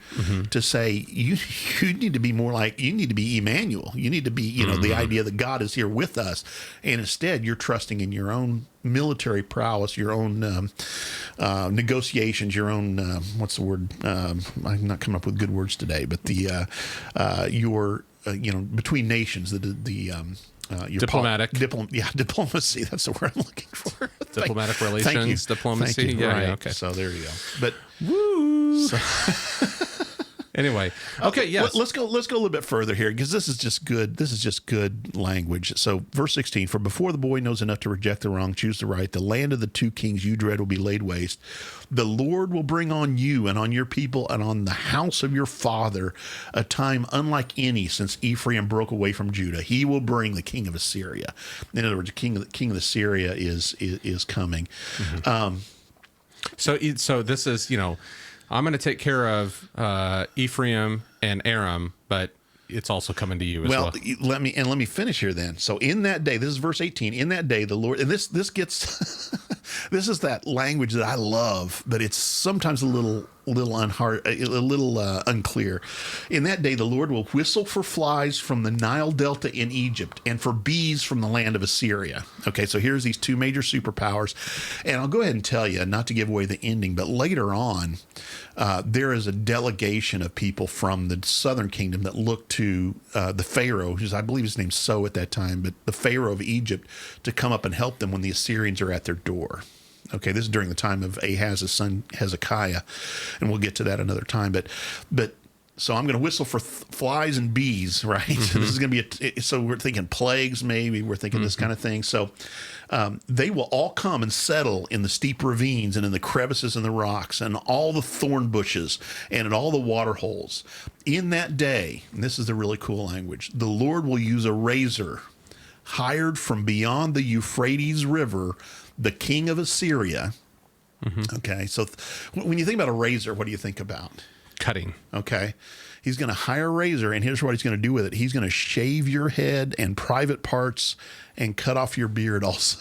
to say you need to be more like, you need to be Immanuel. You need to be the idea that God is here with us, and instead you're trusting in your own military prowess, your own negotiations, your own what's the word? I'm not coming up with good words today, but your between nations, your diplomacy. That's the word I'm looking for. Diplomatic relations, diplomacy. Thank you. Yeah, okay. So there you go. But woo. Anyway, okay, yes. Let's go a little bit further here, because this is just good. This is just good language. So, verse 16: For before the boy knows enough to reject the wrong, choose the right, the land of the two kings you dread will be laid waste. The Lord will bring on you and on your people and on the house of your father a time unlike any since Ephraim broke away from Judah. He will bring the king of Assyria. In other words, the king of Assyria is coming. So this is I'm going to take care of Ephraim and Aram, but it's also coming to you as well. Let me finish here then. So in that day, this is verse 18. In that day, the Lord, and this gets This is that language that I love, but it's sometimes a little unclear. In that day, the Lord will whistle for flies from the Nile Delta in Egypt and for bees from the land of Assyria. Okay, so here's these two major superpowers. And I'll go ahead and tell you, not to give away the ending, but later on, there is a delegation of people from the southern kingdom that look to the Pharaoh, who's, I believe his name's So at that time, but the Pharaoh of Egypt, to come up and help them when the Assyrians are at their door. Okay, this is during the time of Ahaz's son Hezekiah, and we'll get to that another time. But so I'm going to whistle for flies and bees, right? Mm-hmm. This is going to be so we're thinking plagues, maybe we're thinking this kind of thing. So they will all come and settle in the steep ravines and in the crevices in the rocks and all the thorn bushes and in all the water holes. In that day, and this is the really cool language, the Lord will use a razor hired from beyond the Euphrates River, the king of Assyria. Mm-hmm. Okay, so when you think about a razor, what do you think about? Cutting. Okay, he's going to hire a razor, and here's what he's going to do with it. He's going to shave your head and private parts and cut off your beard also.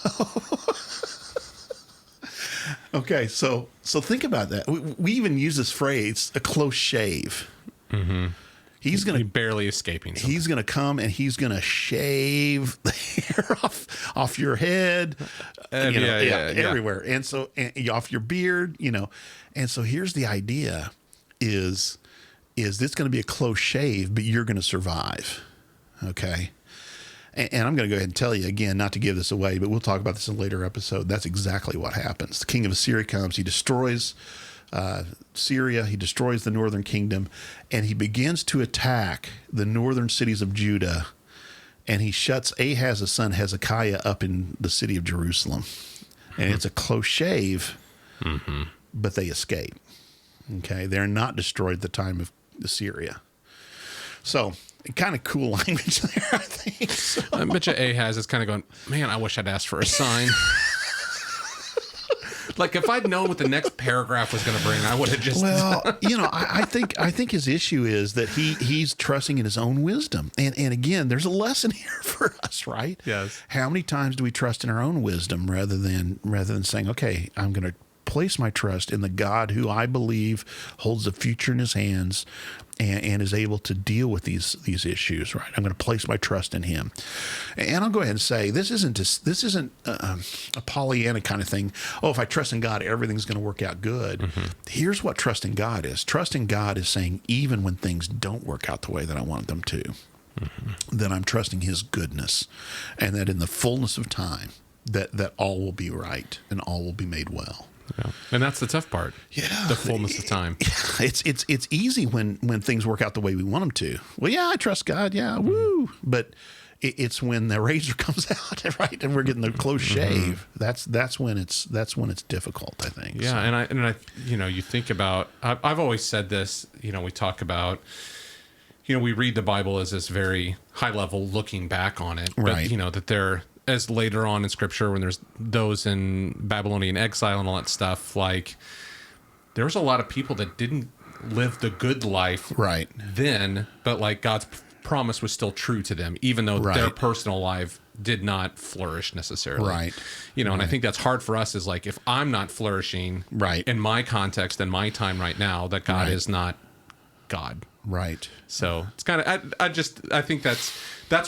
Okay, so think about that. We even use this phrase, a close shave. Mm-hmm. He's going to barely escaping something. He's going to come and he's going to shave the hair off your head, everywhere, and so off your beard, And so here's the idea: is this going to be a close shave, but you're going to survive? Okay, and I'm going to go ahead and tell you again, not to give this away, but we'll talk about this in a later episode. That's exactly what happens. The king of Assyria comes. He destroys Syria, he destroys the northern kingdom, and he begins to attack the northern cities of Judah, and he shuts Ahaz's son Hezekiah up in the city of Jerusalem. And it's a close shave, but they escape. Okay, they're not destroyed at the time of Assyria. So, kind of cool language there, I think. So. I bet you Ahaz is kind of going, man, I wish I'd asked for a sign. Like, if I'd known what the next paragraph was going to bring, I would have just... Well, I think his issue is that he's trusting in his own wisdom. And again, there's a lesson here for us, right? Yes. How many times do we trust in our own wisdom rather than saying, okay, I'm going to place my trust in the God who I believe holds the future in his hands and is able to deal with these issues, right? I'm going to place my trust in him. And I'll go ahead and say, this isn't a Pollyanna kind of thing. Oh, if I trust in God, everything's going to work out good. Mm-hmm. Here's what trusting God is. Trusting God is saying, even when things don't work out the way that I want them to, then I'm trusting his goodness, and that in the fullness of time, that all will be right and all will be made well. Yeah. And that's the tough part. Yeah. The fullness of time. It's easy when things work out the way we want them to. Well, yeah, I trust God. Yeah. Woo. But it's when the razor comes out, right? And we're getting the close shave. That's when it's difficult, I think. Yeah. So. And I you think about, I've always said this, we talk about, we read the Bible as this very high level looking back on it, right. But that they're, as later on in scripture, when there's those in Babylonian exile and all that stuff, like there was a lot of people that didn't live the good life right then, but like God's promise was still true to them, even though their personal life did not flourish necessarily. Right. And I think that's hard for us is like, if I'm not flourishing in my context and my time right now, that God is not God. Right. So it's kind of, I think that's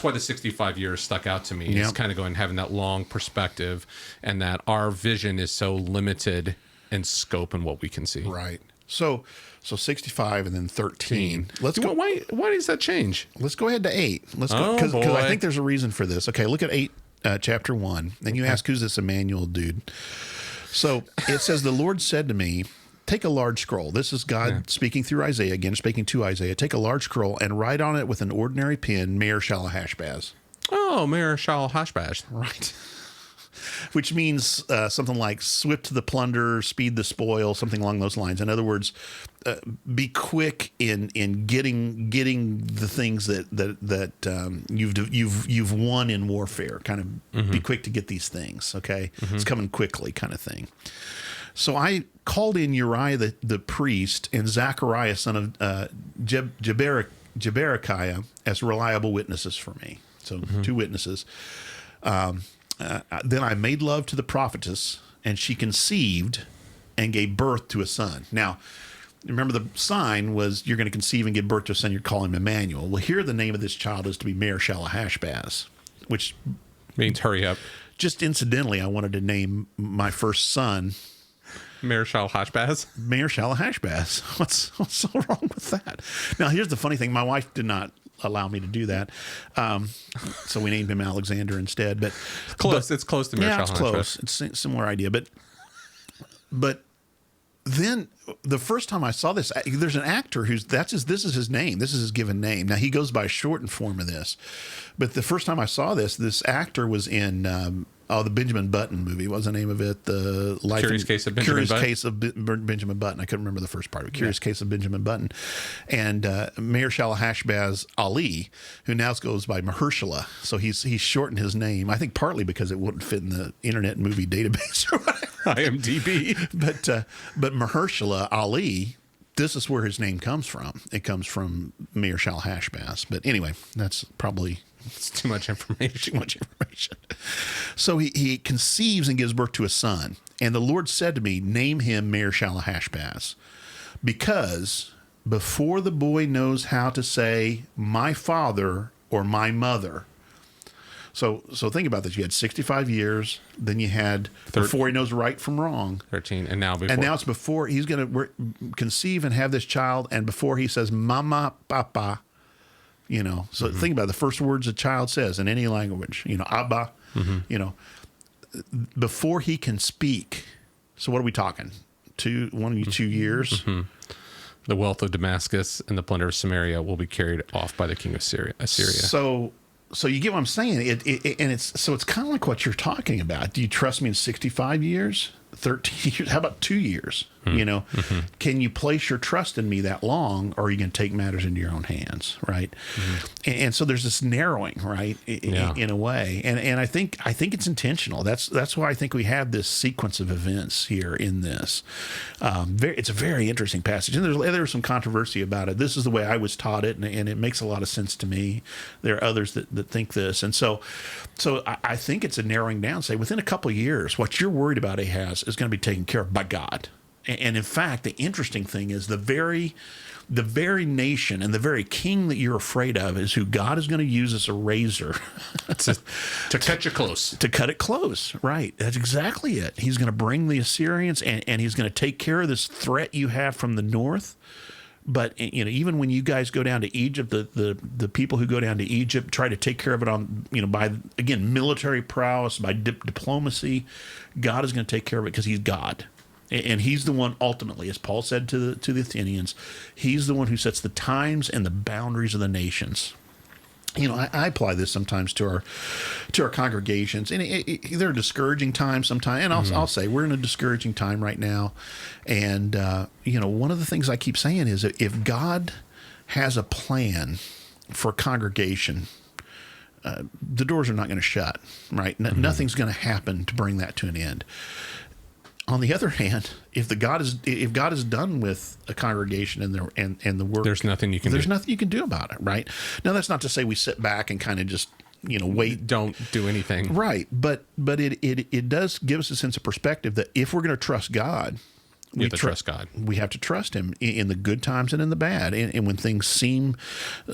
why the 65 years stuck out to me. It's kind of having that long perspective, and that our vision is so limited in scope and what we can see. Right. So 65 and then 13. Let's go. Why does that change? Let's go ahead to 8. Let's go, because I think there's a reason for this. Okay, look at 8, chapter 1. And you ask, who's this Immanuel dude? So it says, the Lord said to me, take a large scroll. This is God speaking through Isaiah, again, speaking to Isaiah. Take a large scroll and write on it with an ordinary pen, Meir Shalahashbaz. Oh, Meir Shalahashbaz. Right. Which means something like swift to the plunder, speed the spoil, something along those lines. In other words, be quick in getting the things that you've won in warfare. Kind of be quick to get these things. Okay, it's coming quickly, kind of thing. So I called in Uriah the priest and Zechariah son of Jeberechiah as reliable witnesses for me. So 2 witnesses. Then I made love to the prophetess and she conceived and gave birth to a son. Now, remember the sign was you're going to conceive and give birth to a son. You're calling him Immanuel. Well, here the name of this child is to be Meir Shalahashbaz, which means hurry up. Just incidentally, I wanted to name my first son Meir Shalahashbaz. Meir Shalahashbaz. What's so wrong with that? Now, here's the funny thing. My wife did not allow me to do that, so we named him Alexander instead. But close. It's close to Meir Shalahashbaz. It's close. It's a similar idea, but then the first time I saw this, there's an actor this is his name. This is his given name. Now he goes by a shortened form of this, but the first time I saw this actor was in the Benjamin Button movie. What was the name of it? The Curious Case of Benjamin Button. I couldn't remember the first part of it. Curious Case of Benjamin Button. And Meir Shalahashbaz Ali, who now goes by Mahershala. So he's shortened his name, I think partly because it wouldn't fit in the Internet Movie Database or whatever. IMDb. But Mahershala Ali, this is where his name comes from. It comes from Meir Shalahashbaz. But anyway, that's probably... It's too much information. So he conceives and gives birth to a son. And the Lord said to me, name him Meir Shalahashbaz, because before the boy knows how to say my father or my mother. So think about this. You had 65 years. Then you had before he knows right from wrong. 13. And now it's before he's going to conceive and have this child. And before he says mama, papa. So think about it. The first words a child says in any language, Abba, before he can speak. So what are we talking? 2 years? Mm-hmm. The wealth of Damascus and the plunder of Samaria will be carried off by the king of Assyria. So you get what I'm saying? It's kind of like what you're talking about. Do you trust me in 65 years? 13 years? How about 2 years? Mm-hmm. Can you place your trust in me that long, or are you going to take matters into your own hands, right? Mm-hmm. And so there's this narrowing, right, in a way. And I think it's intentional. That's why I think we have this sequence of events here in this. It's a very interesting passage, and there's some controversy about it. This is the way I was taught it, and it makes a lot of sense to me. There are others that think this, and so I think it's a narrowing down. Say within a couple of years, what you're worried about, Ahaz, is going to be taken care of by God. And in fact, the interesting thing is the very nation and the very king that you're afraid of is who God is going to use as a razor to cut you close. To cut it close, right? That's exactly it. He's going to bring the Assyrians, and he's going to take care of this threat you have from the north. But even when you guys go down to Egypt, the people who go down to Egypt try to take care of it on by again military prowess, by diplomacy. God is going to take care of it because He's God. And He's the one ultimately, as Paul said to the Athenians, He's the one who sets the times and the boundaries of the nations. I apply this sometimes to our congregations, and there are discouraging times sometimes. And I'll say we're in a discouraging time right now. And one of the things I keep saying is that if God has a plan for a congregation, the doors are not going to shut. Right? Nothing's going to happen to bring that to an end. On the other hand, if God is done with a congregation and the work, there's nothing you can do about it, right? Now, that's not to say we sit back and kind of just wait, don't do anything, right? But it does give us a sense of perspective that if we're going to trust God, we have to trust God. We have to trust Him in the good times and in the bad, and when things seem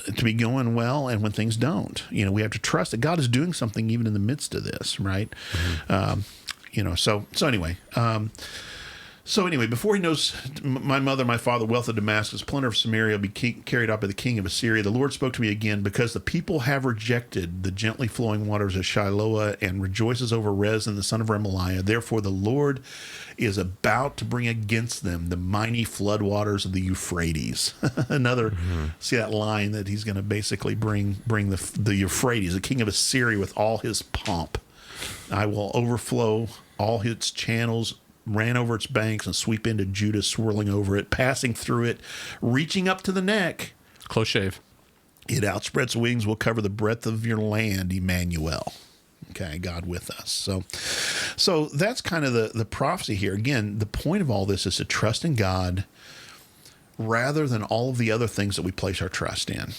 to be going well, and when things don't. We have to trust that God is doing something even in the midst of this, right? Mm-hmm. So anyway, before he knows my mother, my father, wealth of Damascus, plunder of Samaria will be carried out by the king of Assyria, the Lord spoke to me again, because the people have rejected the gently flowing waters of Shiloah and rejoices over Rezin, the son of Remaliah. Therefore, the Lord is about to bring against them the mighty floodwaters of the Euphrates. See that line that he's going to basically bring the Euphrates, the king of Assyria, with all his pomp. I will overflow all its channels, ran over its banks, and sweep into Judah, swirling over it, passing through it, reaching up to the neck. Close shave. It outspreads wings, will cover the breadth of your land, Immanuel. Okay, God with us. So that's kind of the prophecy here. Again, the point of all this is to trust in God rather than all of the other things that we place our trust in.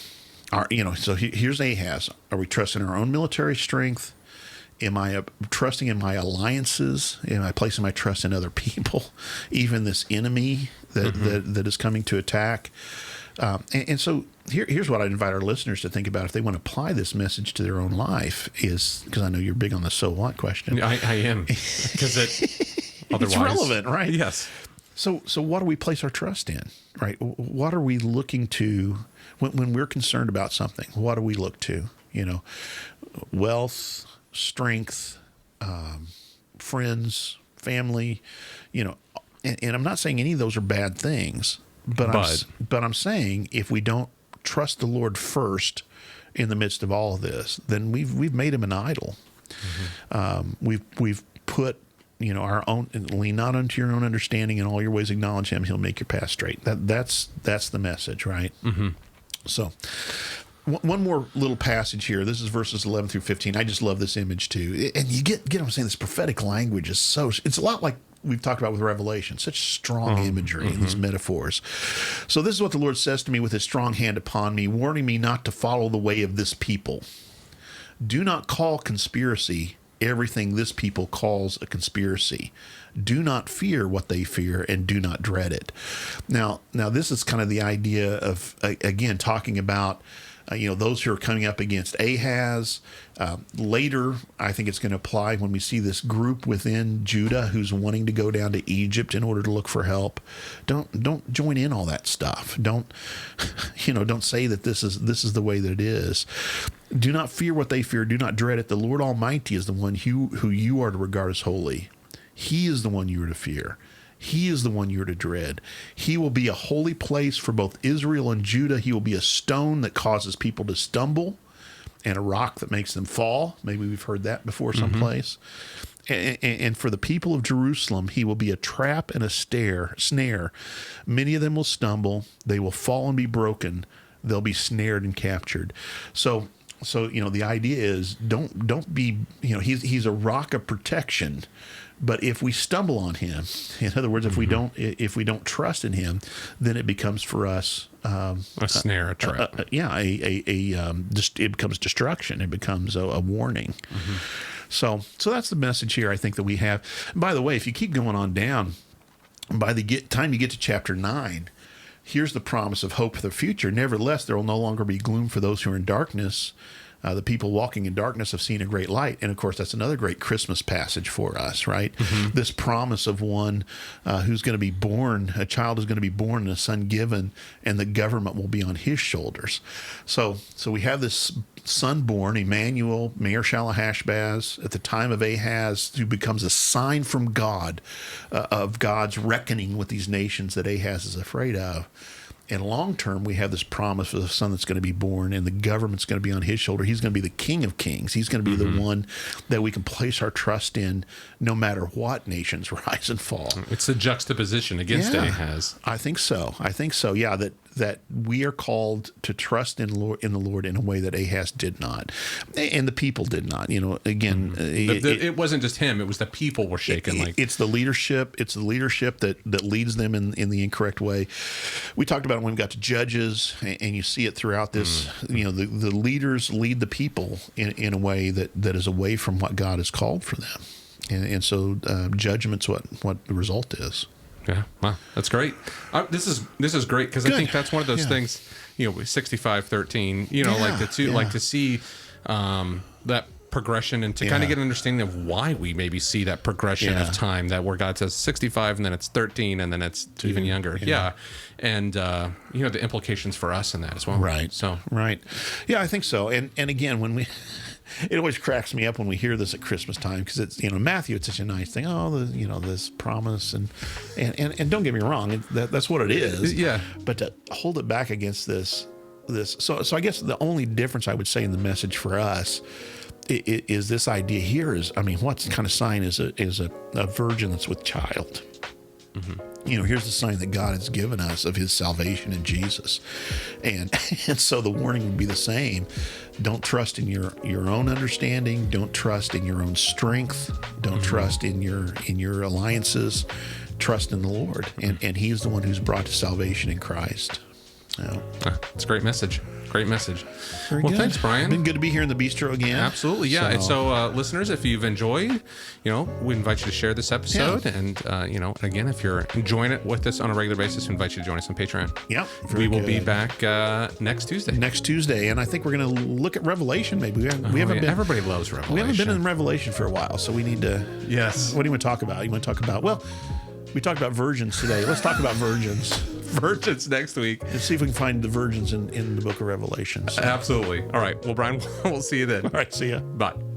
So here's Ahaz. Are we trusting our own military strength? Am I trusting in my alliances? Am I placing my trust in other people, even this enemy that is coming to attack? And so here's what I'd invite our listeners to think about if they want to apply this message to their own life, is because I know you're big on the so what question. I am, because otherwise it's relevant, right? Yes. So what do we place our trust in, right? What are we looking to when we're concerned about something? What do we look to? Wealth, strength, friends, family, and I'm not saying any of those are bad things, but I'm saying if we don't trust the Lord first in the midst of all of this, then we've made him an idol. We've put our own, lean not unto your own understanding, in all your ways acknowledge him, he'll make your path straight. That's the message, right? So one more little passage here. This is verses 11 through 15. I just love this image too. And you get what I'm saying, this prophetic language is it's a lot like we've talked about with Revelation, such strong imagery in these metaphors. So this is what the Lord says to me with his strong hand upon me, warning me not to follow the way of this people. Do not call conspiracy everything this people calls a conspiracy. Do not fear what they fear, and do not dread it. Now this is kind of the idea of, again, talking about those who are coming up against Ahaz. Later, I think it's going to apply when we see this group within Judah who's wanting to go down to Egypt in order to look for help. Don't join in all that stuff. Don't say that this is the way that it is. Do not fear what they fear. Do not dread it. The Lord Almighty is the one who you are to regard as holy. He is the one you are to fear. He is the one you're to dread. He will be a holy place for both Israel and Judah. He will be a stone that causes people to stumble and a rock that makes them fall. Maybe we've heard that before someplace. And for the people of Jerusalem, he will be a trap and a snare. Many of them will stumble. They will fall and be broken. They'll be snared and captured. So the idea is don't be, he's a rock of protection. But if we stumble on him, in other words, if we don't trust in him, then it becomes for us a snare, a trap. It becomes destruction. It becomes a warning. So that's the message here, I think, that we have. And by the way, if you keep going on down, by the time you get to chapter 9, here's the promise of hope for the future. Nevertheless, there will no longer be gloom for those who are in darkness. The people walking in darkness have seen a great light. And, of course, that's another great Christmas passage for us, right? This promise of one who's going to be born, a child is going to be born and a son given, and the government will be on his shoulders. So we have this son born, Immanuel, Maher-Shalal-Hash-Baz, at the time of Ahaz, who becomes a sign from God of God's reckoning with these nations that Ahaz is afraid of. And long term, we have this promise of the son that's going to be born, and the government's going to be on his shoulder. He's going to be the King of Kings. He's going to be the one that we can place our trust in, no matter what nations rise and fall. It's the juxtaposition against Ahaz. I think so. Yeah, that we are called to trust in the Lord in a way that Ahaz did not, and the people did not. Again, it wasn't just him; it was the people were shaken. It's the leadership. It's the leadership that leads them in the incorrect way. We talked about it when we got to Judges, and you see it throughout this. The leaders lead the people in a way that is away from what God has called for them, and so judgment's what the result is. Yeah, wow, that's great. This is great because I think that's one of those things. 65-13. Like to see that progression and to kind of get an understanding of why we maybe see that progression of time, that where God says 65 and then it's 13 and then it's even younger. And the implications for us in that as well. Right. So right. Yeah, I think so. And again, when we. It always cracks me up when we hear this at Christmas time because it's Matthew. It's such a nice thing. Oh, this promise and don't get me wrong, that's what it is. Yeah. But to hold it back against this, so I guess the only difference I would say in the message for us is this idea here is, what kind of sign is a virgin that's with child. Here's the sign that God has given us of his salvation in Jesus. And so the warning would be the same. Don't trust in your own understanding. Don't trust in your own strength. Don't trust in your alliances. Trust in the Lord. And he is the one who's brought to salvation in Christ. It's a great message. Great message. Very well, good. Thanks, Brian. Been good to be here in the Bistro again. Absolutely, yeah. And so, listeners, if you've enjoyed, we invite you to share this episode. Yeah. And, again, if you're enjoying it with us on a regular basis, we invite you to join us on Patreon. Yep. We will be back next Tuesday. Next Tuesday. And I think we're going to look at Revelation, maybe. We haven't been. Everybody loves Revelation. We haven't been in Revelation for a while, so we need to. Yes. What do you want to talk about? You want to talk about, well, we talked about virgins today. Let's talk about virgins. Virgins next week. And see if we can find the virgins in the book of Revelation. So. Absolutely. All right. Well, Brian, we'll see you then. All right. See ya. Bye.